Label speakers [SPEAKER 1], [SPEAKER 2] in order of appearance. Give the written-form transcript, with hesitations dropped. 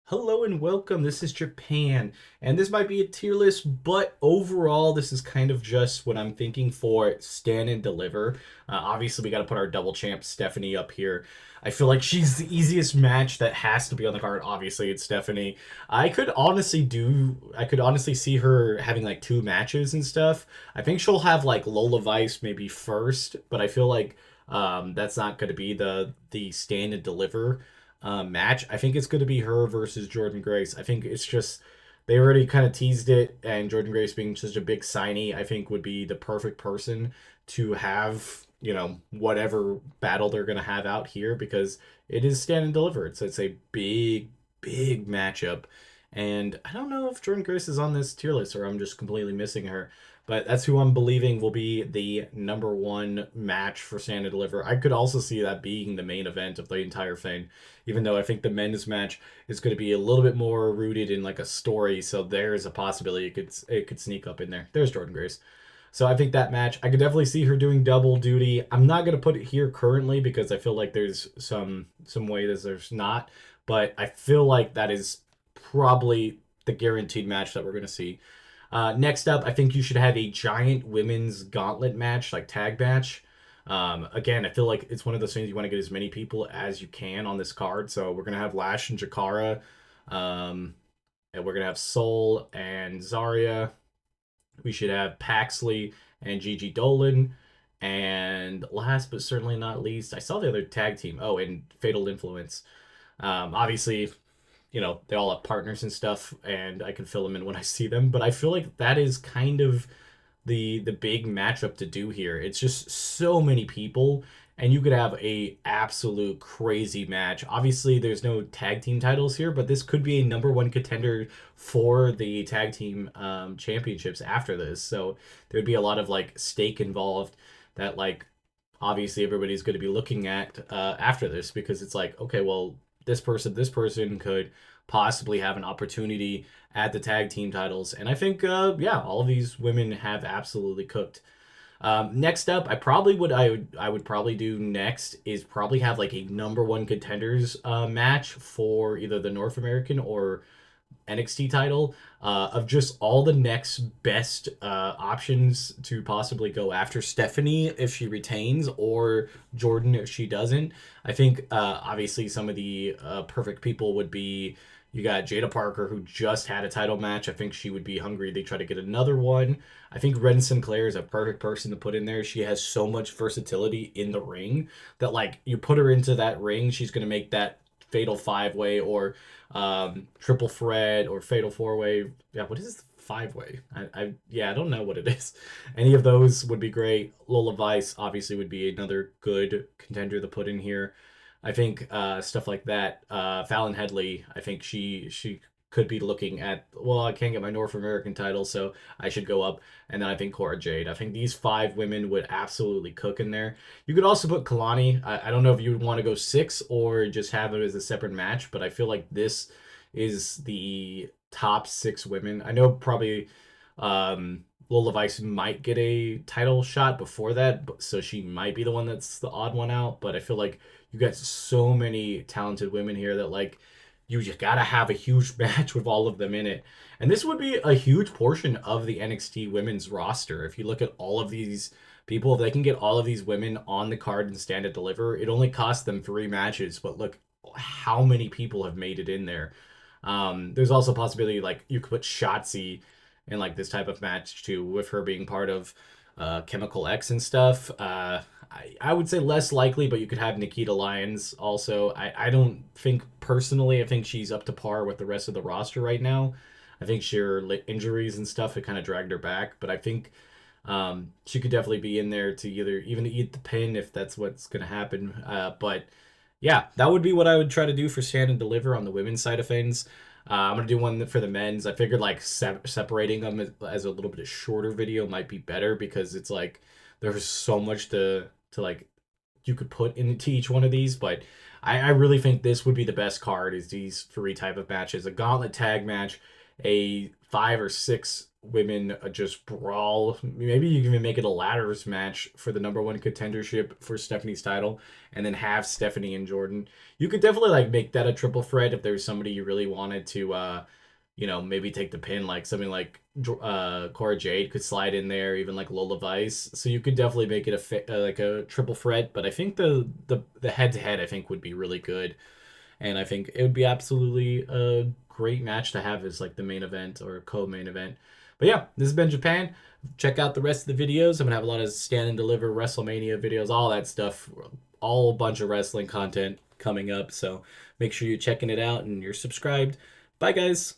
[SPEAKER 1] Hello and welcome. This is Japan, and this might be a tier list, but overall, this is kind of just what I'm thinking for Stand and Deliver. Obviously, we got to put our double champ Stephanie up here. I feel like she's the easiest match that has to be on the card. Obviously, it's Stephanie. I could honestly see her having like two matches and stuff. I think she'll have like Lola Vice maybe first, but I feel like that's not going to be the Stand and Deliver match. I think it's going to be her versus Jordan Grace. I think it's just they already kind of teased it, and Jordan Grace being such a big signee, I think would be the perfect person to have whatever battle they're going to have out here because it is stand and deliver. It's a big matchup. And I don't know if Jordan Grace is on this tier list or I'm just completely missing her. But that's who I'm believing will be the number one match for Stand and Deliver. I could also see that being the main event of the entire thing, even though I think the men's match is going to be a little bit more rooted in like a story. So there's a possibility it could sneak up in there. There's Jordan Grace. So I think that match, I could definitely see her doing double duty. I'm not gonna put it here currently because I feel like there's some way that there's not, but I feel like that is probably the guaranteed match that we're gonna see. Next up, I think you should have a giant women's gauntlet match, like tag match. Again, I feel like it's one of those things you want to get as many people as you can on this card. So we're gonna have Lash and Jakara, um, and we're gonna have Soul and Zarya. We should have Paxley and Gigi Dolan. And last but certainly not least, I saw the other tag team. Oh, and Fatal Influence. Obviously, they all have partners and stuff, and I can fill them in when I see them. But I feel like that is kind of the big matchup to do here. It's just so many people, and you could have a absolute crazy match. Obviously, there's no tag team titles here, but this could be a number one contender for the tag team championships after this. So there'd be a lot of like stake involved that like obviously everybody's going to be looking at after this because it's like okay, well this person could possibly have an opportunity at the tag team titles. And I think, yeah, all of these women have absolutely cooked. Next up, I would probably do next is probably have like a number one contenders match for either the North American or NXT title of just all the next best options to possibly go after Stephanie if she retains or Jordan if she doesn't. I think obviously some of the perfect people would be you got Jada Parker who just had a title match. I think she would be hungry. They try to get another one. I think Ren Sinclair is a perfect person to put in there. She has so much versatility in the ring that like you put her into that ring, she's gonna make that fatal five way or triple threat or fatal four way. Yeah, what is five way? I don't know what it is. Any of those would be great. Lola Vice obviously would be another good contender to put in here. I think stuff like that. Fallon Headley, I think she could be looking at. Well, I can't get my North American title, so I should go up. And then I think Cora Jade. I think these five women would absolutely cook in there. You could also put Kalani. I don't know if you would want to go six or just have it as a separate match, but I feel like this is the top six women. I know probably Lola Vice might get a title shot before that, so she might be the one that's the odd one out. But I feel like you got so many talented women here that like you just gotta have a huge match with all of them in it. And this would be a huge portion of the NXT women's roster. If you look at all of these people, if they can get all of these women on the card and stand and deliver, it only cost them three matches. But look how many people have made it in there. There's also a possibility like you could put Shotzi in like this type of match too, with her being part of Chemical X and stuff. I would say less likely, but you could have Nikita Lyons also. I don't think personally, I think she's up to par with the rest of the roster right now. I think injuries and stuff have kind of dragged her back, but I think she could definitely be in there to either even eat the pin if that's what's going to happen. But yeah, that would be what I would try to do for Stand and Deliver on the women's side of things. I'm gonna do one for the men's. I figured like separating them as a little bit shorter video might be better because it's like there's so much to like you could put into each one of these. But I really think this would be the best card is these three type of matches: a gauntlet tag match, a 5 or 6 women just brawl. Maybe you can even make it a ladders match for the number one contendership for Stephanie's title, and then have Stephanie and Jordan. You could definitely like make that a triple threat if there's somebody you really wanted to, maybe take the pin, like something like Cora Jade could slide in there, even like Lola Vice. So you could definitely make it like a triple threat. But I think the head to head I think would be really good, and I think it would be absolutely a great match to have as like the main event or co-main event. But yeah, this has been Japan. Check out the rest of the videos. I'm gonna have a lot of stand and deliver WrestleMania videos, all that stuff, all a bunch of wrestling content coming up. So make sure you're checking it out and you're subscribed. Bye, guys.